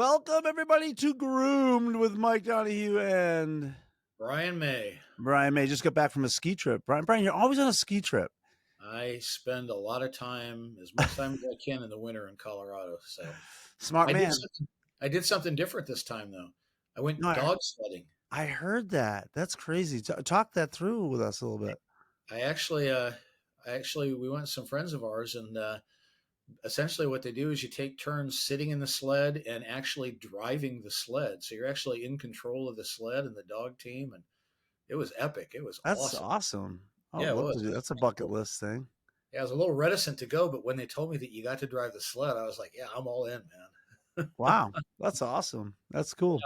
Welcome everybody to Groomed with Mike Donahue and Brian May. Brian May. Just got back from a ski trip. Brian, you're always on a ski trip. I spend a lot of time, as much time as I can in the winter in Colorado. So Smart I did man. something. I did something different this time, though. I No, went dog sledding. I heard that. That's crazy. Talk that through with us a little bit. I actually, we went with some friends of ours, and essentially what they do is you take turns sitting in the sled and actually driving the sled. So you're actually in control of the sled and the dog team, and it was epic. It was That's awesome. awesome. I would Yeah, it love was. to do. It was That's a pretty bucket cool. list thing. Yeah, I was a little reticent to go, but when they told me that you got to drive the sled, I was like, "Yeah, I'm all in, man." Wow, that's awesome. That's cool.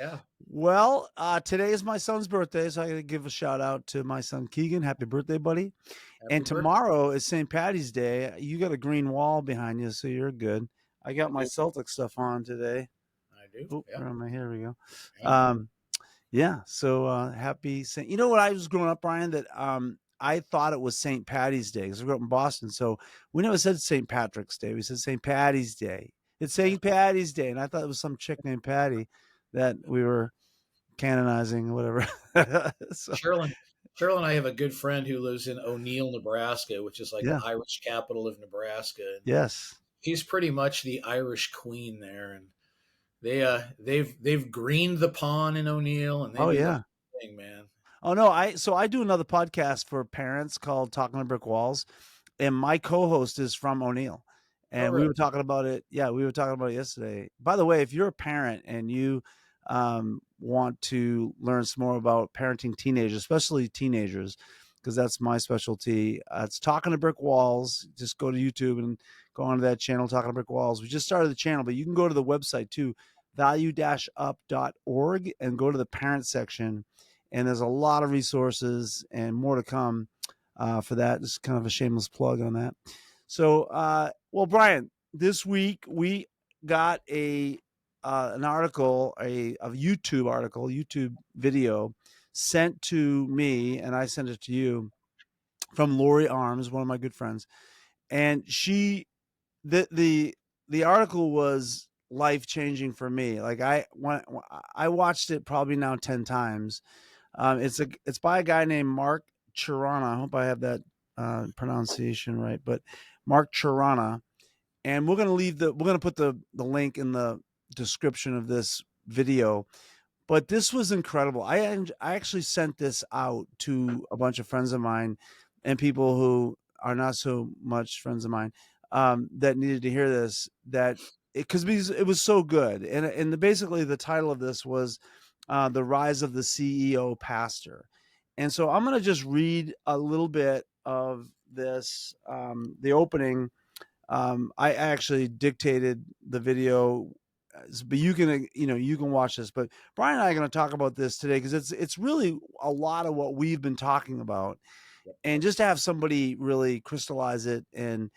Yeah. Well, today is my son's birthday, so I got to give a shout out to my son Keegan. Happy birthday, buddy! Happy And birthday. tomorrow is St. Patty's Day. You got a green wall behind you, so you're good. I got I my do. Celtic stuff on today. I do. Oh, Yeah. where am I? Here we go. Yeah. Um, yeah. So happy Saint. You know what I was growing up, Brian? That I thought it was St. Patty's Day because I grew up in Boston. So we never said St. Patrick's Day. We said St. Patty's Day. It's Yeah. St. Patty's Day, and I thought it was some chick named Patty that we were canonizing or whatever. So Sherilyn. Cheryl and I have a good friend who lives in O'Neill, Nebraska, which is like the yeah. Irish capital of Nebraska, and Yes. she's pretty much the Irish queen there. And they've greened the pond in O'Neill, and they Oh do the yeah. whole thing, man. Oh no, I do another podcast for parents called Talking to Brick Walls, and my co-host is from O'Neill. Oh, And we really? were talking about it. Yeah, we were talking about it yesterday. By the way, if you're a parent and you want to learn some more about parenting teenagers, especially teenagers, because that's my specialty, it's Talking to Brick Walls. Just go to YouTube and go onto that channel, Talking to Brick Walls. We just started the channel, but you can go to the website too, value-up.org, and go to the parent section, and there's a lot of resources and more to come for that. Just kind of a shameless plug on that. So, well, Brian, this week we got an article, a YouTube article, YouTube video sent to me, and I sent it to you from Lori Arms, one of my good friends, and the article was life changing for me. Like I watched it probably now 10 times. It's by a guy named Mark Chirana. I hope I have that pronunciation right, but Mark Chirana. And we're gonna put the link in the description of this video. But this was incredible. I actually sent this out to a bunch of friends of mine and people who are not so much friends of mine that needed to hear this. Because it was so good, basically the title of this was "The Rise of the CEO Pastor," and so I'm going to just read a little bit of this, the opening. I actually dictated the video, but you can watch this. But Brian and I are going to talk about this today because it's really a lot of what we've been talking about, Yep. and just to have somebody really crystallize it and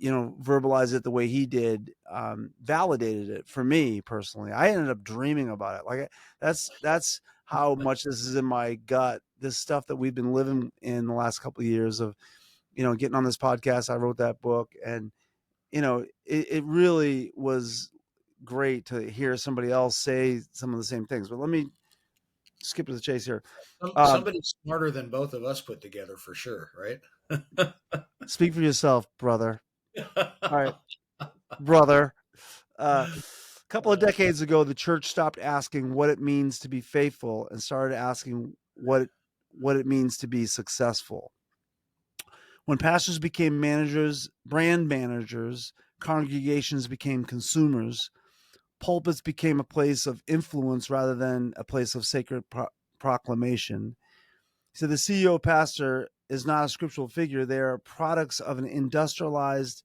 verbalize it the way he did, validated it for me personally. I ended up dreaming about it. Like that's how much this is in my gut. This stuff that we've been living in the last couple of years of getting on this podcast. I wrote that book, and it really was great to hear somebody else say some of the same things. But let me skip to the chase here. Um, Somebody smarter than both of us put together for sure, right? Speak for yourself, brother. All right, brother. A couple of decades ago, the church stopped asking what it means to be faithful and started asking what it means to be successful. When pastors became managers, brand managers, congregations became consumers, pulpits became a place of influence rather than a place of sacred proclamation. So the CEO pastor is not a scriptural figure. They are products of an industrialized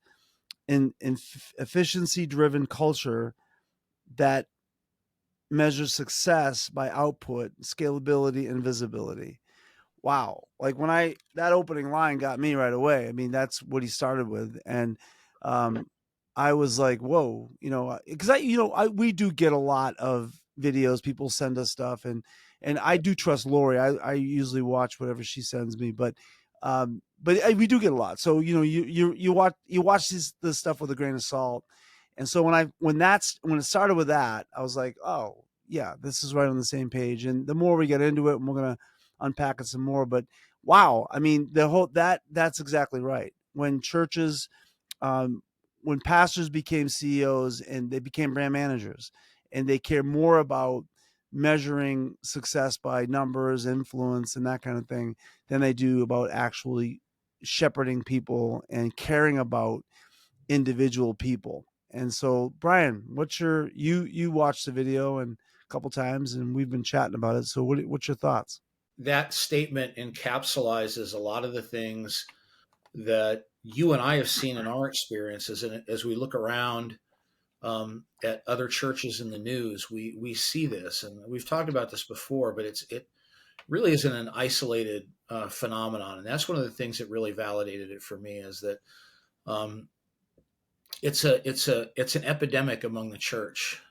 and efficiency driven culture that measures success by output, scalability, and visibility. Wow. Like that opening line got me right away. I mean, that's what he started with. And I was like, whoa, because we do get a lot of videos. People send us stuff, and I do trust Lori. I usually watch whatever she sends me, but we do get a lot. So you watch this stuff with a grain of salt. And so when it started with that, I was like, oh yeah, this is right on the same page. And the more we get into it, and we're gonna unpack it some more. But wow, I mean, that's exactly right. When churches, um, when pastors became CEOs and they became brand managers, and they care more about measuring success by numbers, influence, and that kind of thing than they do about actually shepherding people and caring about individual people. And so, Brian, you watched the video and a couple times, and we've been chatting about it. So, what's your thoughts? That statement encapsulizes a lot of the things that you and I have seen in our experiences, and as we look around at other churches in the news, we see this, and we've talked about this before, but it really isn't an isolated phenomenon, and that's one of the things that really validated it for me is that um, it's an epidemic among the church.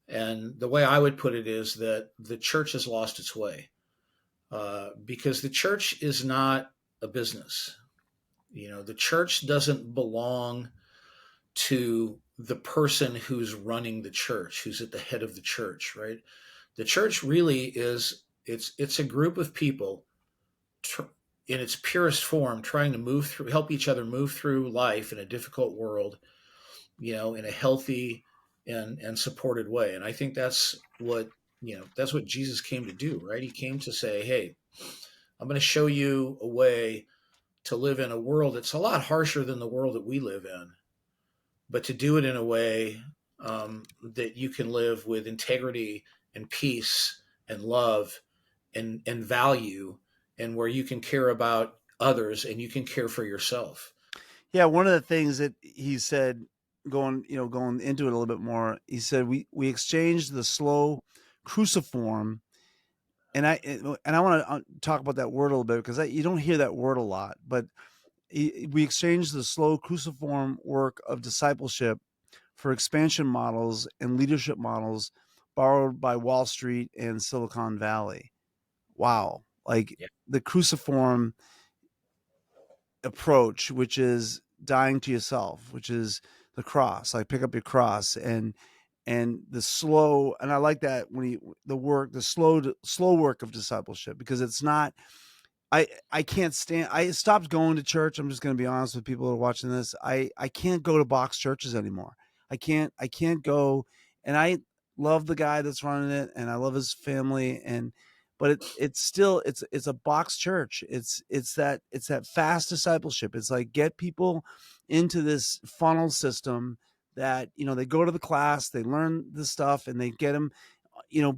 And the way I would put it is that the church has lost its way because the church is not a business. You know, the church doesn't belong to the person who's running the church, who's at the head of the church, right? The church really is it's a group of people tr- in its purest form trying to move through help each other move through life in a difficult world, you know, in a healthy and supported way. And I think that's what, you know, that's what Jesus came to do, right? He came to say, hey, I'm going to show you a way to live in a world that's a lot harsher than the world that we live in, but to do it in a way that you can live with integrity and peace and love and value, and where you can care about others and you can care for yourself. Yeah, one of the things that he said, going into it a little bit more, he said we exchanged the slow cruciform, and I want to talk about that word a little bit because you don't hear that word a lot, but we exchanged the slow cruciform work of discipleship for expansion models and leadership models borrowed by Wall Street and Silicon Valley. Wow. Like Yeah. the cruciform approach, which is dying to yourself, which is the cross, like pick up your cross and the slow, and I like that when the slow work of discipleship, because it's not, I can't stand. I stopped going to church. I'm just going to be honest with people who are watching this. I can't go to box churches anymore. I can't go. And I love the guy that's running it, and I love his family. But it's still it's a box church. It's that fast discipleship. It's like get people into this funnel system that they go to the class, they learn the stuff, and they get them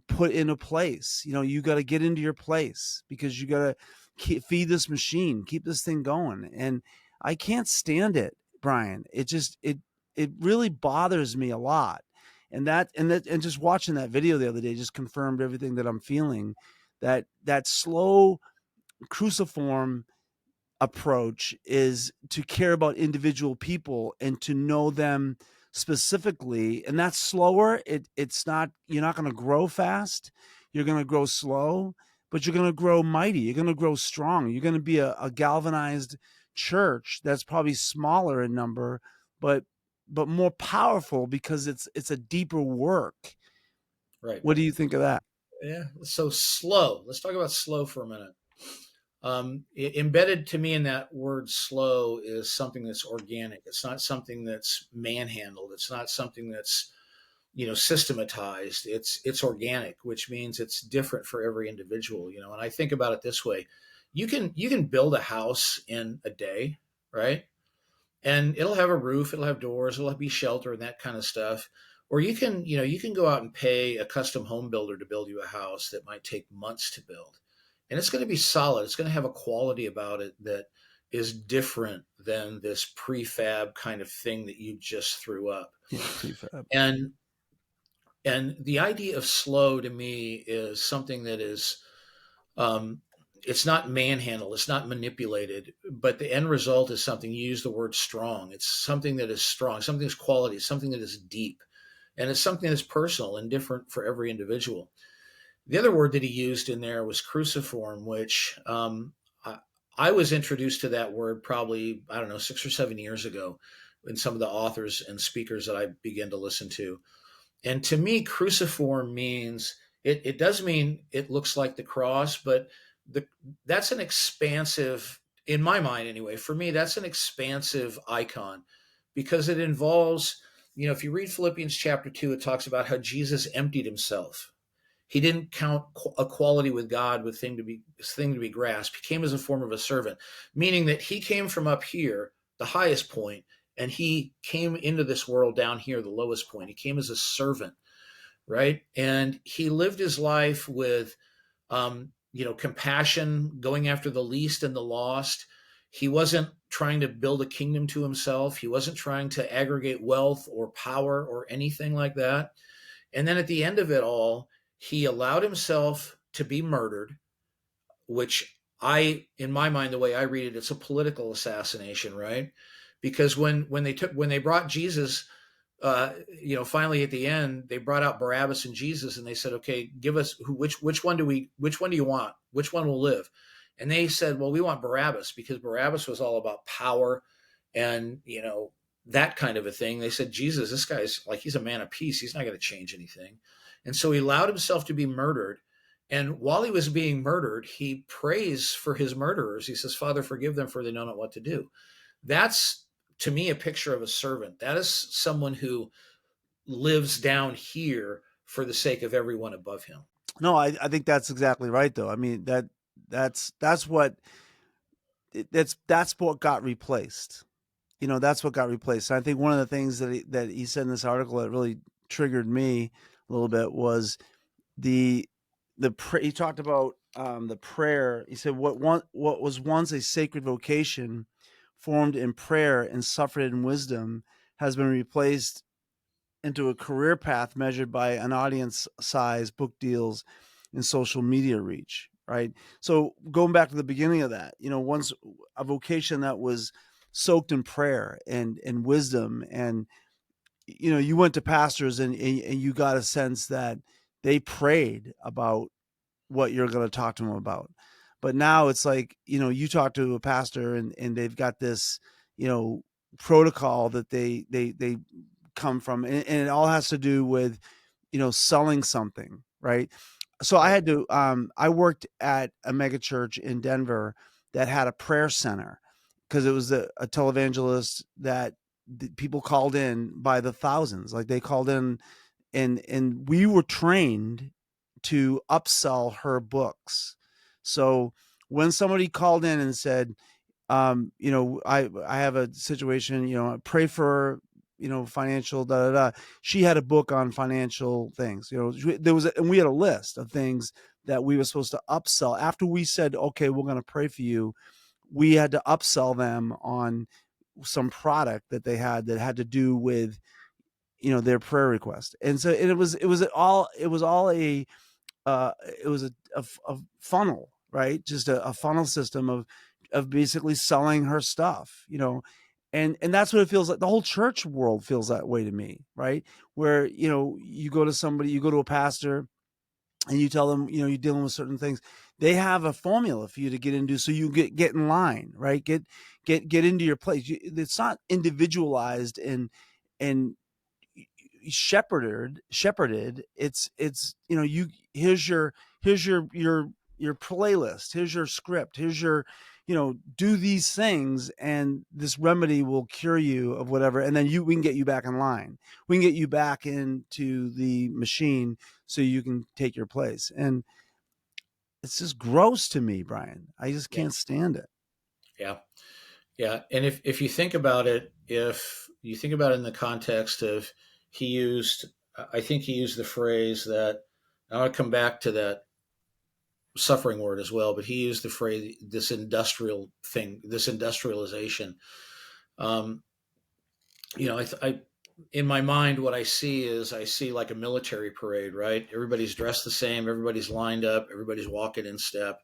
put into place. You got to get into your place because you got to feed this machine, keep this thing going. And I can't stand it, Brian. It really bothers me a lot. And just watching that video the other day just confirmed everything that I'm feeling. That slow cruciform approach is to care about individual people and to know them specifically, and that's slower. It's not, you're not going to grow fast, you're going to grow slow, but you're going to grow mighty, you're going to grow strong, you're going to be a galvanized church that's probably smaller in number, but more powerful because it's a deeper work. Right. What do you think of that? Yeah. So slow. Let's talk about slow for a minute. Embedded to me in that word slow is something that's organic. It's not something that's manhandled. It's not something that's, you know, systematized. It's organic, which means it's different for every individual, you know. And I think about it this way. You can build a house in a day, right? And it'll have a roof, it'll have doors, it'll be shelter and that kind of stuff. Or you can go out and pay a custom home builder to build you a house that might take months to build. And it's going to be solid. It's going to have a quality about it that is different than this prefab kind of thing that you just threw up. Yeah, prefab. And and the idea of slow to me is something that is um, it's not manhandled, it's not manipulated, but the end result is something. You use the word strong. It's something that is strong, something that's quality, something that is deep, and it's something that's personal and different for every individual. The other word that he used in there was cruciform, which I was introduced to that word probably, I don't know, 6 or 7 years ago. in some of the authors and speakers that I begin to listen to. And to me, cruciform means it does mean it looks like the cross, but the that's an expansive, in my mind anyway, for me, that's an expansive icon because it involves, if you read Philippians chapter 2, it talks about how Jesus emptied himself. He didn't count equality with God with thing to be grasped. He came as a form of a servant, meaning that he came from up here, the highest point, and he came into this world down here, the lowest point. He came as a servant, right? And he lived his life with, compassion, going after the least and the lost. He wasn't trying to build a kingdom to himself. He wasn't trying to aggregate wealth or power or anything like that. And then at the end of it all, he allowed himself to be murdered, which in my mind, the way I read it, it's a political assassination, right? Because when they brought Jesus, finally at the end, they brought out Barabbas and Jesus, and they said, "Okay, give us which one do you want? Which one will live?" And they said, "Well, we want Barabbas because Barabbas was all about power and that kind of a thing." They said, "Jesus, this guy's like he's a man of peace. He's not going to change anything." And so he allowed himself to be murdered. And while he was being murdered, he prays for his murderers. He says, "Father, forgive them, for they know not what to do." That's, to me, a picture of a servant. That is someone who lives down here for the sake of everyone above him. No, I think that's exactly right, though. I mean that's what that's what got replaced. That's what got replaced. And I think one of the things that he said in this article that really triggered me a little bit was the he talked about the prayer. He said what was once a sacred vocation, formed in prayer and suffered in wisdom, has been replaced into a career path measured by an audience size, book deals, and social media reach. Right. So going back to the beginning of that, once a vocation that was soaked in prayer and wisdom, and you went to pastors and you got a sense that they prayed about what you're going to talk to them about. But now it's like, you talk to a pastor and they've got this, protocol that they come from, and it all has to do with, selling something, right? So Right. I worked at a mega church in Denver that had a prayer center because it was a televangelist that people called in by the thousands. Like they called in, and we were trained to upsell her books. So when somebody called in and said, I have a situation, pray for, financial da da da. She had a book on financial things. There was, and we had a list of things that we were supposed to upsell. After we said, okay, we're going to pray for you, we had to upsell them on some product that they had that had to do with, their prayer request. And so it was all a it was a funnel, right? Just a funnel system of basically selling her stuff, and that's what it feels like. The whole church world feels that way to me, right? Where you go to somebody, you go to a pastor, and you tell them, you're dealing with certain things. They have a formula for you to get into, so you get in line, right? Get into your place. It's not individualized and shepherded. It's you here's your playlist, here's your script, here's your, do these things and this remedy will cure you of whatever, and then we can get you back in line, we can get you back into the machine so you can take your place. And it's just gross to me, Brian. I just Yeah. can't stand it. Yeah. Yeah. And if you think about it, if you think about it in the context of he used, I think he used the phrase that, I want to come back to that suffering word as well, but he used the phrase, this industrial thing, this industrialization. Um, in my mind, what I see is I see like a military parade, right? Everybody's dressed the same, everybody's lined up, everybody's walking in step.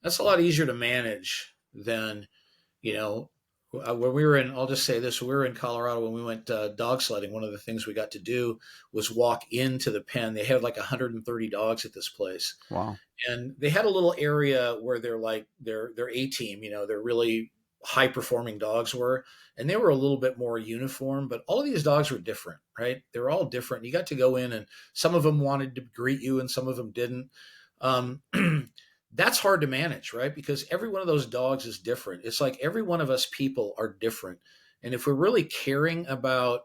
That's a lot easier to manage than, you know, when we were in, I'll just say this, we were in Colorado when we went dog sledding. One of the things we got to do was walk into the pen. They had like 130 dogs at this place. Wow. And they had a little area where they're like, their A team, they're really high performing dogs were, and they were a little bit more uniform, but all of these dogs were different, right? They were all different. You got to go in, and some of them wanted to greet you and some of them didn't. um, that's hard to manage, right? Because every one of those dogs is different. It's like every one of us people are different, and if we're really caring about,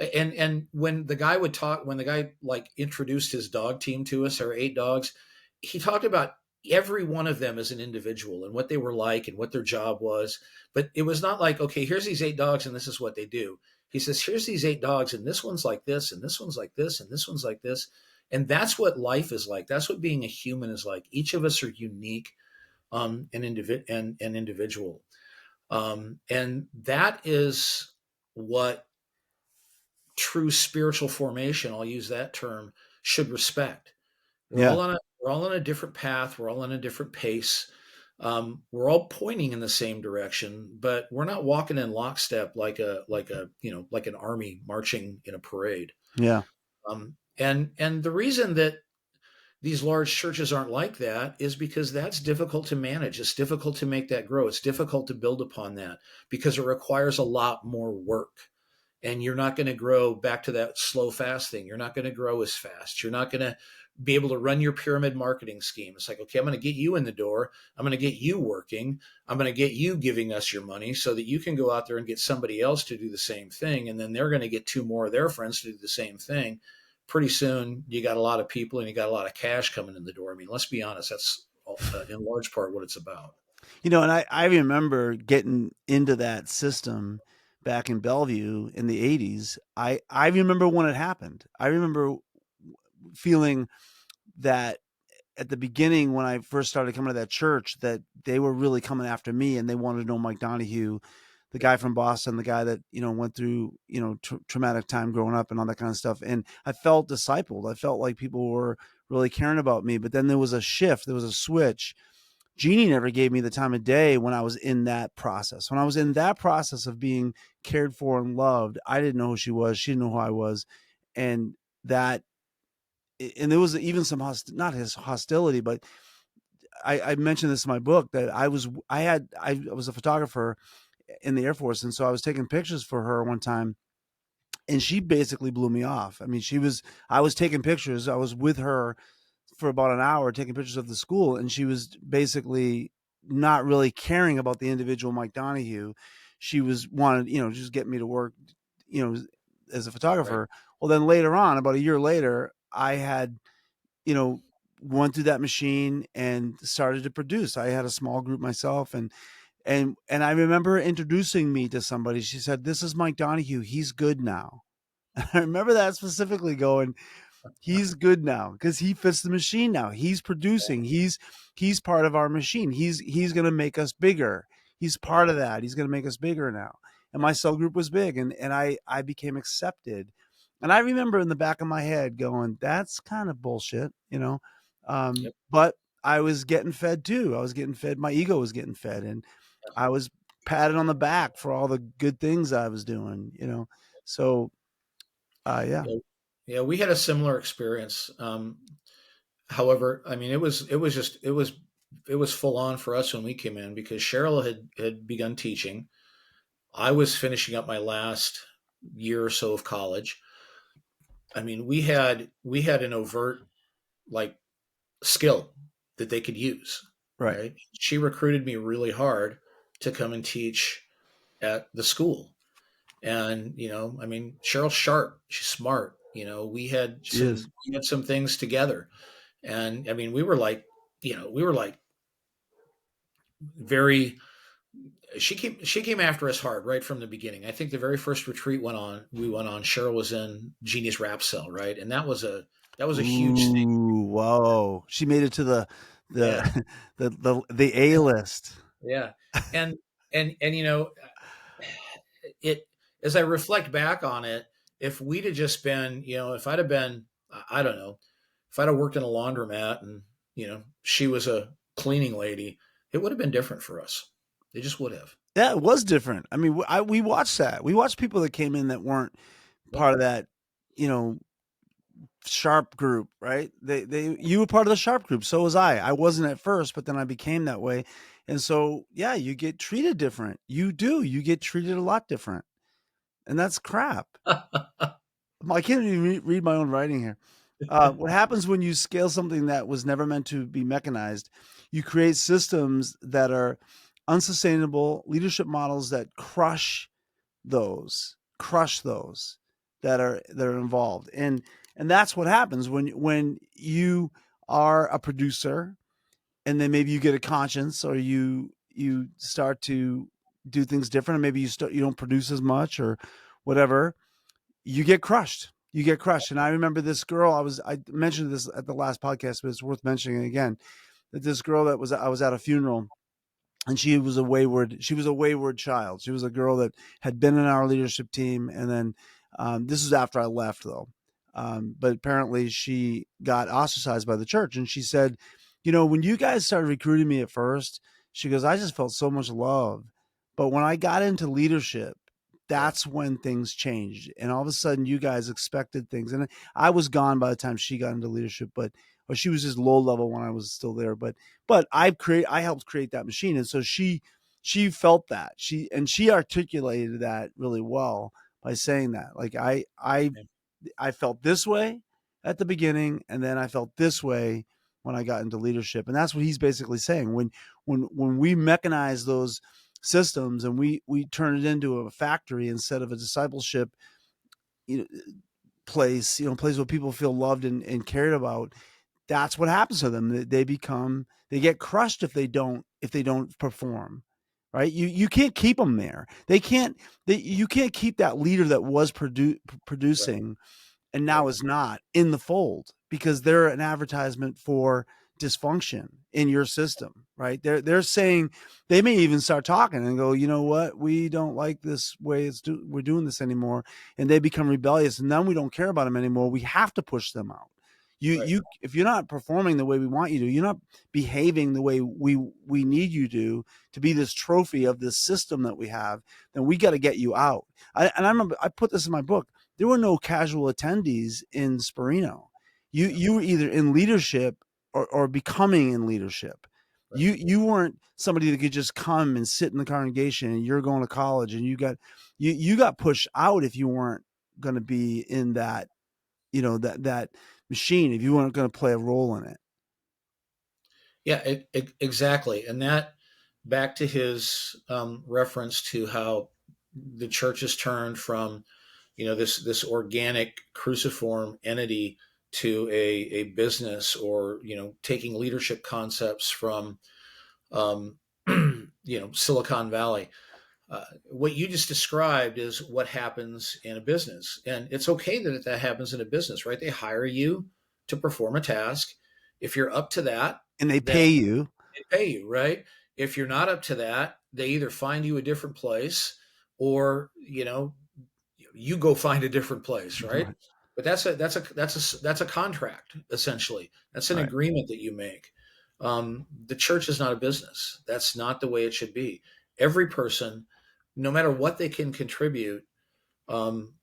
and when the guy would talk, when the guy like introduced his dog team to us, our 8 dogs, he talked about every one of them as an individual and what they were like and what their job was. But it was not like, okay, here's these 8 dogs and this is what they do. He says, here's these 8 dogs and this one's like this and this one's like this and this one's like this. And that's what life is like. That's what being a human is like. Each of us are unique, and individual. And that is what true spiritual formation, I'll use that term, should respect. Yeah. We're all on a different path. We're all on a different pace. We're all pointing in the same direction, but we're not walking in lockstep like an army marching in a parade. Yeah. And the reason that these large churches aren't like that is because that's difficult to manage. It's difficult to make that grow. It's difficult to build upon that because it requires a lot more work, and you're not going to grow back to that slow fast thing. You're not going to grow as fast. You're not going to be able to run your pyramid marketing scheme. It's like, okay, I'm going to get you in the door. I'm going to get you working. I'm going to get you giving us your money so that you can go out there and get somebody else to do the same thing. And then they're going to get 2 more of their friends to do the same thing. Pretty soon you got a lot of people and you got a lot of cash coming in the door. I mean, let's be honest. That's in large part what it's about. And I remember getting into that system back in Bellevue in the 80s. I remember when it happened. I remember feeling that at the beginning when I first started coming to that church, that they were really coming after me and they wanted to know Mike Donahue, the guy from Boston, the guy that, went through, traumatic time growing up and all that kind of stuff. And I felt discipled. I felt like people were really caring about me. But then there was a shift, there was a switch. Jeannie never gave me the time of day when I was in that process. When I was in that process of being cared for and loved, I didn't know who she was. She didn't know who I was. And that, and there was even some not his hostility, but I mentioned this in my book that I was a photographer in the Air Force, and so I was taking pictures for her one time, and she basically blew me off. I mean, I was taking pictures. I was with her for about an hour taking pictures of the school, and she was basically not really caring about the individual Mike Donahue. She was wanted, just get me to work, you know, as a Right. photographer. Well, then later on, about a year later, I had, you know, went through that machine and started to produce. I had a small group myself, and I remember introducing me to somebody. She said, "This is Mike Donahue. He's good now." I remember that specifically going, he's good now because he fits the machine now. He's producing. He's part of our machine. He's going to make us bigger. He's Yeah. part of that. He's going to make us bigger now. And my cell group was big, and I became accepted. And I remember in the back of my head going, "That's kind of bullshit," you know. Yep. But I was getting fed too. I was getting fed. My ego was getting fed, and I was patted on the back for all the good things I was doing, you know. So, yeah, Yeah. Yeah. We had a similar experience. However, I mean, it was full on for us when we came in because Cheryl had begun teaching. I was finishing up my last year or so of college. I mean, we had an overt like skill that they could use, right. right? She recruited me really hard to come and teach at the school. And, I mean, Cheryl's sharp, she's smart. She is. We had some things together. And I mean, we were like very she came after us hard right from the beginning. I think the very first retreat we went on, Cheryl was in Jeannie's rap cell, right? And that was a huge thing. Ooh, whoa! She made it to Yeah. the the A list. Yeah. And and it as I reflect back on it, if we'd have just been, if I'd have been, I don't know, if I'd have worked in a laundromat and, she was a cleaning lady, it would have been different for us. They just would have. Yeah, it was different. I mean, we watched that. We watched people that came in that weren't Yep. part of that, you know, sharp group, right? You were part of the sharp group. So was I. I wasn't at first, but then I became that way. And so, yeah, you get treated different. You do. You get treated a lot different. And that's crap. I can't even read my own writing here. What happens when you scale something that was never meant to be mechanized? You create systems that are unsustainable, leadership models that crush those that are involved. And that's what happens when you are a producer, and then maybe you get a conscience, or you start to do things different, and maybe you don't produce as much or whatever. You get crushed. And I remember this girl, I mentioned this at the last podcast, but it's worth mentioning again, that this girl that was I was at a funeral, and she was a wayward child. She was a girl that had been in our leadership team, and then this was after I left, though. But apparently she got ostracized by the church, and she said, when you guys started recruiting me at first, she goes, I just felt so much love, but when I got into leadership, Yeah. that's when things changed, and all of a sudden you guys expected things. And I was gone by the time she got into leadership, but or she was just low level when I was still there. But I helped create that machine, and so she felt that, she articulated that really well by saying that, like, I felt this way at the beginning, and then I felt this way when I got into leadership. And that's what he's basically saying. When we mechanize those systems, and we turn it into a factory instead of a discipleship, you know, place where people feel loved and cared about, that's what happens to them. They get crushed if they don't perform. Right? You can't keep them there. You can't keep that leader that was Right. producing and now Right. is not in the fold, because they're an advertisement for dysfunction in your system. Right? They're saying, they may even start talking and go, you know what, we don't like this way we're doing this anymore, and they become rebellious, and then we don't care about them anymore. We have to push them out. Right. If you're not performing the way we want you to, you're not behaving the way we need you to be this trophy of this system that we have, then we got to get you out. And I remember I put this in my book. There were no casual attendees in Sperino. Yeah. You were either in leadership or becoming in leadership. Right. You weren't somebody that could just come and sit in the congregation, and you're going to college, and you got pushed out if you weren't going to be in that, that machine, if you weren't going to play a role in it. Yeah. Exactly. And that, back to his reference to how the church has turned from, this organic cruciform entity to a business, or taking leadership concepts from um, Silicon Valley. What you just described is what happens in a business, and it's okay that happens in a business, right? They hire you to perform a task. If you're up to that, And they then pay you. they pay you, right? If you're not up to that, they either find you a different place, or you go find a different place, right? Right. But that's a contract, essentially. That's an Right. agreement that you make. The church is not a business. That's not the way it should be. Every person, no matter what they can contribute, um,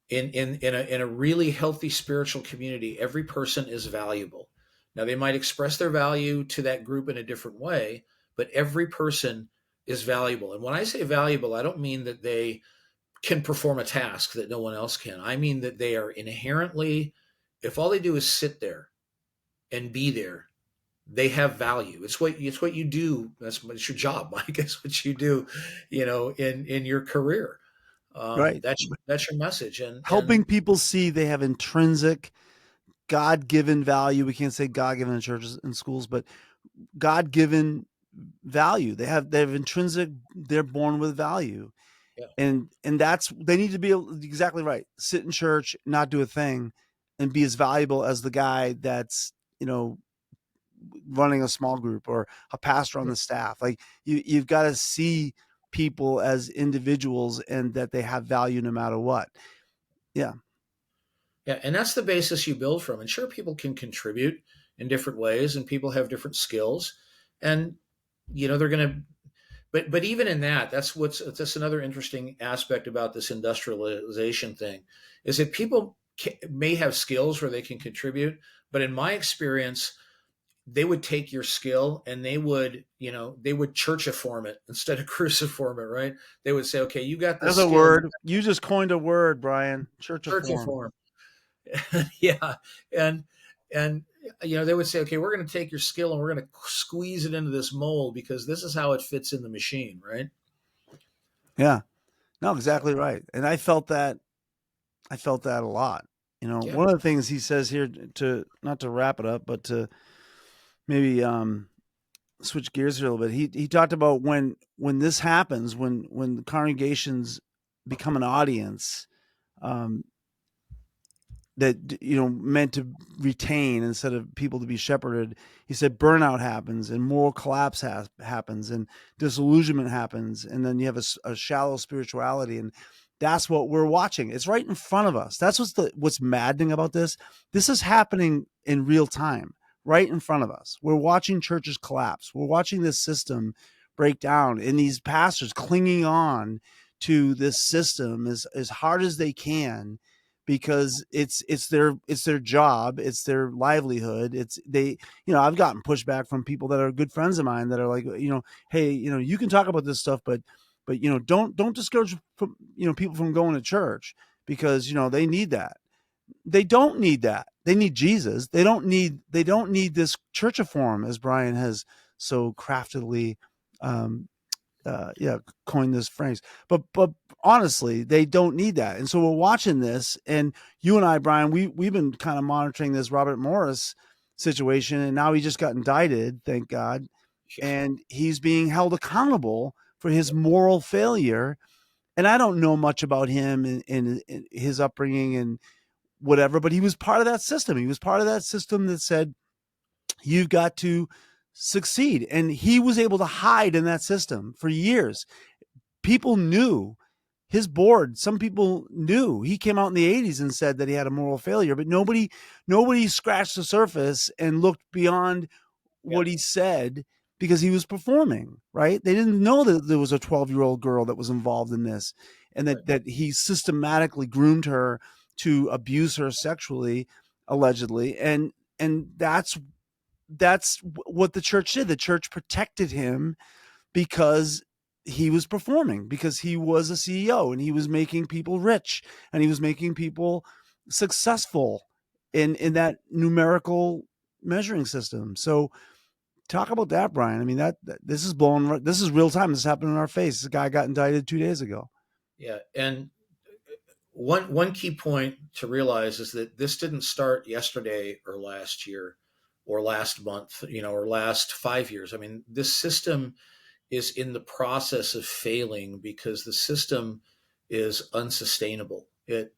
in a really healthy spiritual community, every person is valuable. Now, they might express their value to that group in a different way, but every person is valuable. And when I say valuable, I don't mean that they can perform a task that no one else can. I mean that they are inherently, if all they do is sit there and be there, they have value. It's what you do. It's your job, Mike. It's what you do, in your career. Right. That's your message. And Helping people see they have intrinsic God-given value. We can't say God-given in churches and schools, but God-given value. They have intrinsic, they're born with value. yeah, And that's, they need to be exactly right. Sit in church, not do a thing, and be as valuable as the guy that's, you know, running a small group, or a pastor on the staff. Like, you've got to see people as individuals, and that they have value no matter what. Yeah. yeah, and that's the basis you build from. And sure, people can contribute in different ways, and people have different skills, and they're going to. But even in that, that's another interesting aspect about this industrialization thing, is that people may have skills where they can contribute, but in my experience, they would take your skill and they would, you know, they would churchiform it instead of cruciform it, right? They would say, okay, you got That's this a skill, word. You just coined a word, Brian. Churchiform. churchiform. Yeah. And, and, you know, they would say, okay, we're going to take your skill and we're going to squeeze it into this mold because this is how it fits in the machine, right? Yeah. No, So, exactly right. And I felt that. I felt that a lot. You know, yeah, one of the things he says here, to not to wrap it up, but to maybe switch gears here a little bit. He talked about when this happens, when the congregations become an audience, um, that, you know, meant to retain instead of people to be shepherded. He said burnout happens and moral collapse happens and disillusionment happens, and then you have a shallow spirituality, and that's what we're watching. It's right in front of us. That's what's maddening about this. This is happening in real time, right in front of us. We're watching churches collapse. We're watching this system break down, and these pastors clinging on to this system as hard as they can, because it's their job, it's their livelihood. It's they, you know, I've gotten pushback from people that are good friends of mine that are like, you know, hey, you know, you can talk about this stuff, but you know, don't discourage from, you know, people from going to church, because, you know, they need that. They don't need that. They need Jesus. They don't need this churchiform, as Brian has so craftily yeah, coined this phrase. But honestly, they don't need that. And so we're watching this, and you and I, Brian, we've been kind of monitoring this Robert Morris situation, and now he just got indicted, thank God, yeah, and he's being held accountable for his yep, moral failure. And I don't know much about him and his upbringing and whatever, but he was part of that system. He was part of that system that said you've got to succeed, and he was able to hide in that system for years. People knew his board. Some people knew. He came out in the 80s and said that he had a moral failure, but nobody scratched the surface and looked beyond what yep, he said, because he was performing, right? They didn't know that there was a 12-year-old girl that was involved in this, and right, that he systematically groomed her to abuse her sexually, allegedly. And that's what the church did. The church protected him because he was performing, because he was a CEO and he was making people rich and he was making people successful in that numerical measuring system. So talk about that, Brian. I mean, that this is blowing. This is real time. This is happening in our face. This guy got indicted 2 days ago. yeah. And one key point to realize is that this didn't start yesterday or last year or last month, you know, or last 5 years. I mean, this system is in the process of failing because the system is unsustainable. It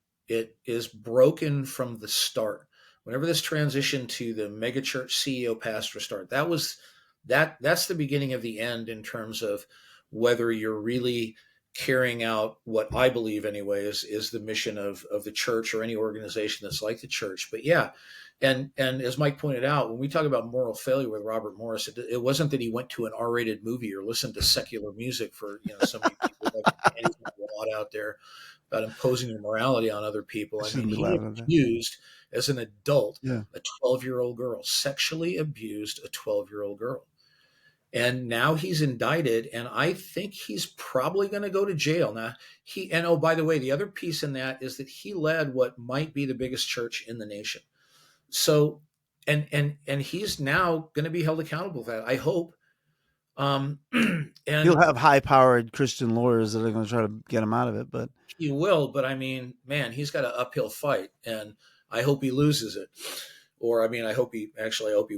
is broken from the start. Whenever this transition to the megachurch CEO pastor start, that's the beginning of the end in terms of whether you're really carrying out what I believe anyway is the mission of the church or any organization that's like the church. But yeah, and as Mike pointed out, when we talk about moral failure with Robert Morris, it wasn't that he went to an R-rated movie or listened to secular music for, you know, so many people like anti-law out there about imposing your morality on other I people. I mean, shouldn't be he laughing at that. abused as an adult Yeah. a 12-year-old girl, sexually abused a 12-year-old girl. And now he's indicted, and I think he's probably going to go to jail. Now, oh, by the way, the other piece in that is that he led what might be the biggest church in the nation. So, and he's now going to be held accountable for that, I hope. Um, He'll and have high-powered Christian lawyers that are going to try to get him out of it, but he will, but I mean, man, he's got an uphill fight, and I hope he loses it. Or, I mean, I hope he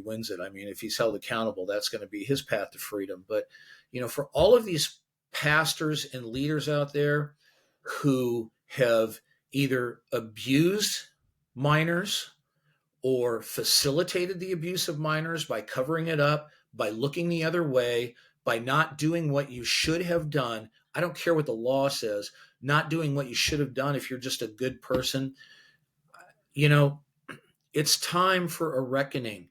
wins it. I mean, if he's held accountable, that's going to be his path to freedom. But, you know, for all of these pastors and leaders out there who have either abused minors or facilitated the abuse of minors by covering it up, by looking the other way, by not doing what you should have done. I don't care what the law says, not doing what you should have done if you're just a good person. You know, it's time for a reckoning.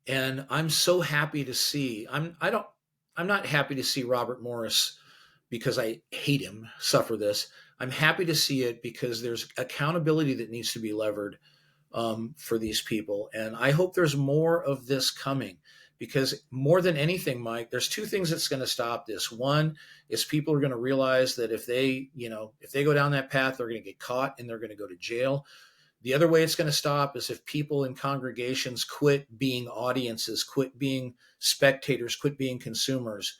And I'm so happy to see. I'm not happy to see Robert Morris because I hate him suffer this. I'm happy to see it because there's accountability that needs to be levered for these people. And I hope there's more of this coming, because more than anything, Mike, there's two things that's going to stop this. One is people are going to realize that if they go down that path, they're going to get caught and they're going to go to jail. The other way it's going to stop is if people in congregations quit being audiences, quit being spectators, quit being consumers,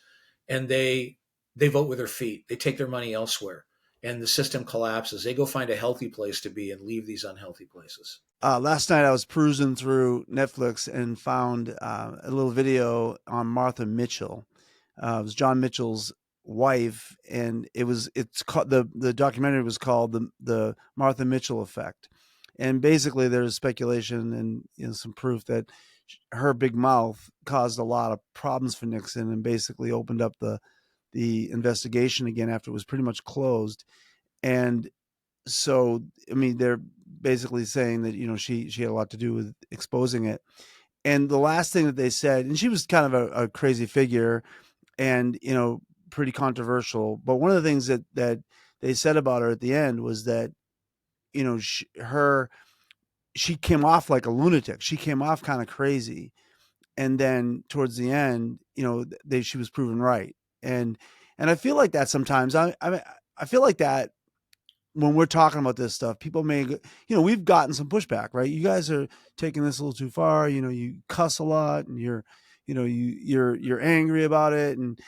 and they vote with their feet. They take their money elsewhere, and the system collapses. They go find a healthy place to be and leave these unhealthy places. Last night I was perusing through Netflix and found a little video on Martha Mitchell. It was John Mitchell's wife, and it's called the documentary was called the Martha Mitchell Effect. And basically, there's speculation and some proof that her big mouth caused a lot of problems for Nixon, and basically opened up the investigation again after it was pretty much closed. And so, I mean, they're basically saying that she had a lot to do with exposing it. And the last thing that they said, and she was kind of a crazy figure, and pretty controversial. But one of the things that they said about her at the end was that she came off like a lunatic. She came off kind of crazy, and then towards the end, she was proven right. And I feel like that sometimes. I feel like that when we're talking about this stuff, people we've gotten some pushback, right? You guys are taking this a little too far. You cuss a lot, and you're angry about it, and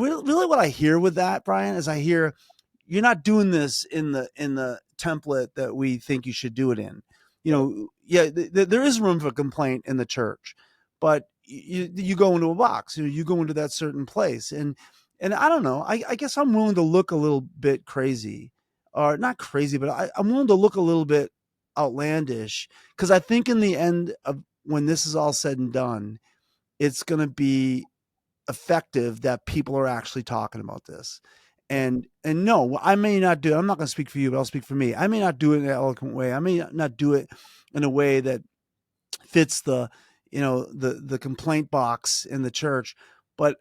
really what I hear with that, Brian, is I hear you're not doing this in the template that we think you should do it in. Yeah, there is room for complaint in the church, but you go into a box. You go into that certain place, and I don't know. I guess I'm willing to look a little bit crazy, or not crazy, but I'm willing to look a little bit outlandish, because I think in the end of when this is all said and done, it's going to be effective that people are actually talking about this. And no, I may not do it. I'm not going to speak for you, but I'll speak for me. I may not do it in an eloquent way. I may not do it in a way that fits the complaint box in the church, but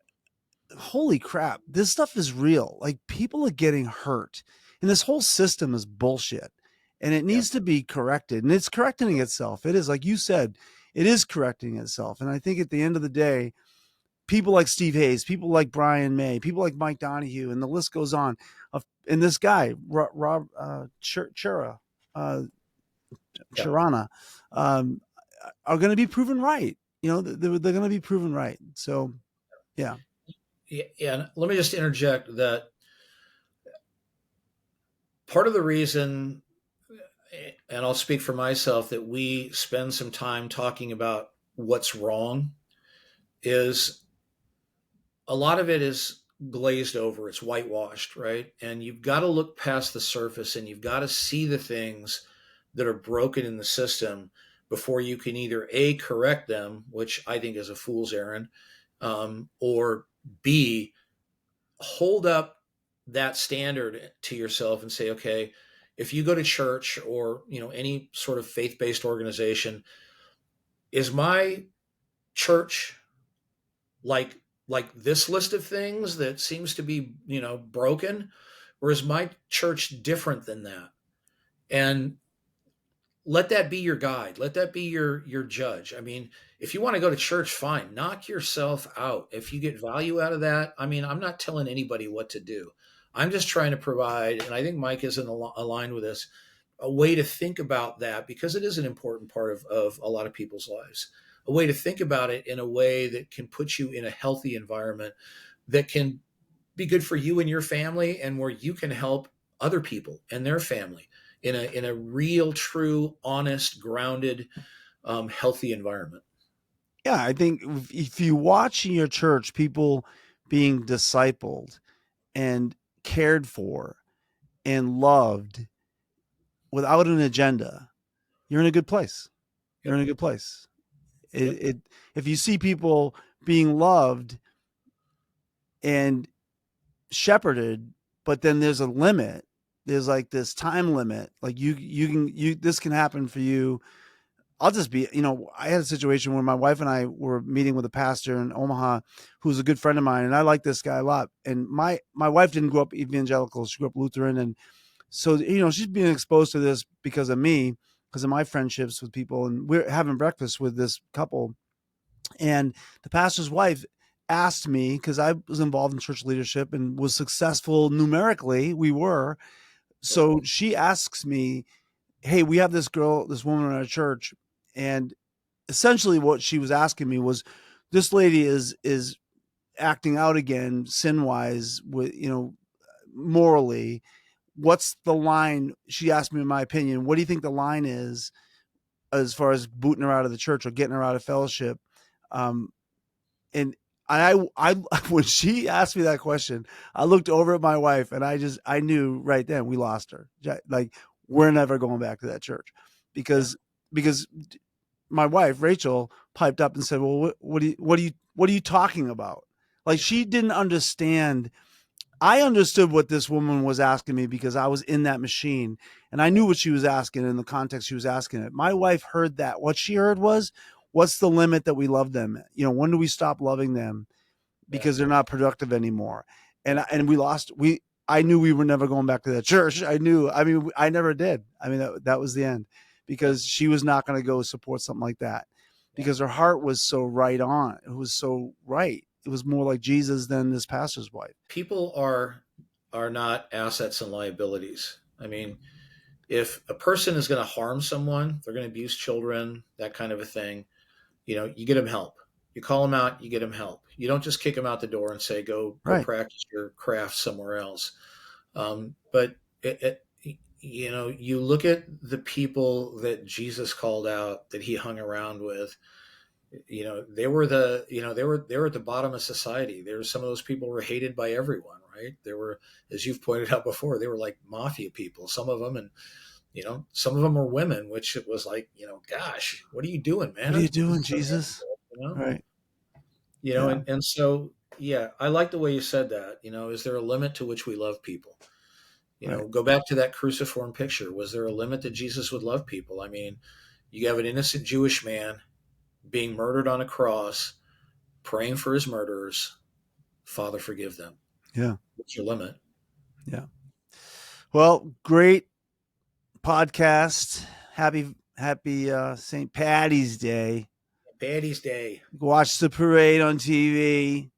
holy crap, this stuff is real. Like, people are getting hurt, and this whole system is bullshit, and it Yeah. needs to be corrected, and it's correcting itself. It is, like you said, it is correcting itself. And I think at the end of the day, people like Steve Hayes, people like Brian May, people like Mike Donahue, and the list goes on. And this guy, Rob Chura, Yeah. Chirana, um, are going to be proven right. They're going to be proven right. So, yeah. Yeah. And let me just interject that part of the reason, and I'll speak for myself, that we spend some time talking about what's wrong is a lot of it is glazed over, it's whitewashed, right? And you've got to look past the surface and you've got to see the things that are broken in the system before you can either A, correct them, which I think is a fool's errand, or B, hold up that standard to yourself and say, okay, if you go to church or any sort of faith-based organization, is my church like this list of things that seems to be broken, or is my church different than that? And let that be your guide, let that be your judge. I mean, if you want to go to church, fine, knock yourself out. If you get value out of that, I mean, I'm not telling anybody what to do. I'm just trying to provide, and I think Mike is aligned with this, a way to think about that, because it is an important part of a lot of people's lives, a way to think about it in a way that can put you in a healthy environment that can be good for you and your family, and where you can help other people and their family in a real, true, honest, grounded, healthy environment. Yeah, I think if you watch in your church people being discipled and cared for and loved without an agenda, you're in a good place. You're in Yep. a good place. Yep. It If you see people being loved and shepherded, but then there's a limit. There's like this time limit. Like, this can happen for you. I'll just be, I had a situation where my wife and I were meeting with a pastor in Omaha who's a good friend of mine, and I like this guy a lot. And my wife didn't grow up evangelical; she grew up Lutheran, and so she's being exposed to this because of me. because of my friendships with people, and we're having breakfast with this couple, and the pastor's wife asked me, because I was involved in church leadership and was successful numerically. We were. Right. So she asks me, hey, we have this woman in our church. And essentially what she was asking me was, this lady is acting out again, sin wise, with, morally. What's the line? She asked me, in my opinion, what do you think the line is as far as booting her out of the church or getting her out of fellowship? Um, and I when she asked me that question, I looked over at my wife and I knew right then we lost her. Like, we're never going back to that church, Yeah. because because my wife Rachel piped up and said, "Well, what are you talking about?" Like, Yeah. she didn't understand. I understood what this woman was asking me because I was in that machine and I knew what she was asking in the context she was asking it. My wife heard that. What she heard was, what's the limit that we love them? When do we stop loving them Yeah. because they're not productive anymore? Yeah. And I knew we were never going back to that church. I never did. That was the end, Yeah. because she was not going to go support something like that, Yeah. because her heart was so right on. It was so right. It was more like Jesus than this pastor's wife. People are not assets and liabilities. I mean, if a person is going to harm someone, they're going to abuse children, that kind of a thing, you get them help. You call them out, you get them help. You don't just kick them out the door and say, go Right. practice your craft somewhere else. But you look at the people that Jesus called out, that he hung around with. They were at the bottom of society. There were some of those people were hated by everyone, right? There were, as you've pointed out before, they were like mafia people, some of them. And some of them were women, which it was like, gosh, what are you doing, What are you man? This doing, is Jesus? unethical, Right. Yeah. and so, yeah, I like the way you said that. Is there a limit to which we love people? Right. Go back to that cruciform picture. Was there a limit that Jesus would love people? I mean, you have an innocent Jewish man being murdered on a cross, praying for his murderers. Father, forgive them. Yeah. What's your limit? Yeah. Well, great podcast. Happy St. Patty's Day. Patty's Day. Watch the parade on TV.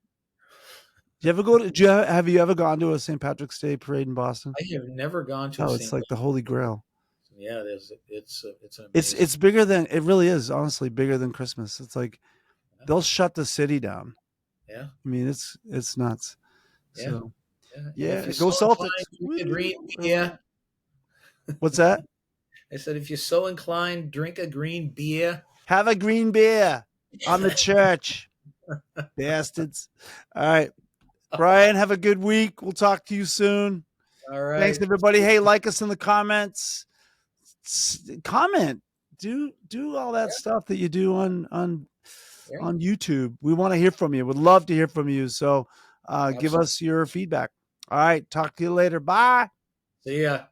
Do you ever go to? Have you ever gone to a St. Patrick's Day parade in Boston? I have never gone to a Oh, it's St. like the Holy Grail. Yeah, it is. It's an It's amazing. it's bigger than it really is. Honestly, bigger than Christmas. It's like Yeah, they'll shut the city down. yeah, I mean, it's nuts. yeah, So yeah. And if yeah, you're go so inclined, Celtics. drink a green Woo! beer. What's that? I said, if you're so inclined, drink a green beer. Have a green beer on the church, bastards. All right, Brian. Have a good week. We'll talk to you soon. All Thanks, right. everybody. Hey, like us in the comments. Comment. Do all that Yeah, stuff that you do yeah. on YouTube. We want to hear from you. Would love to hear from you. So give Absolutely. us your feedback. All right. Talk to you later. Bye. See ya.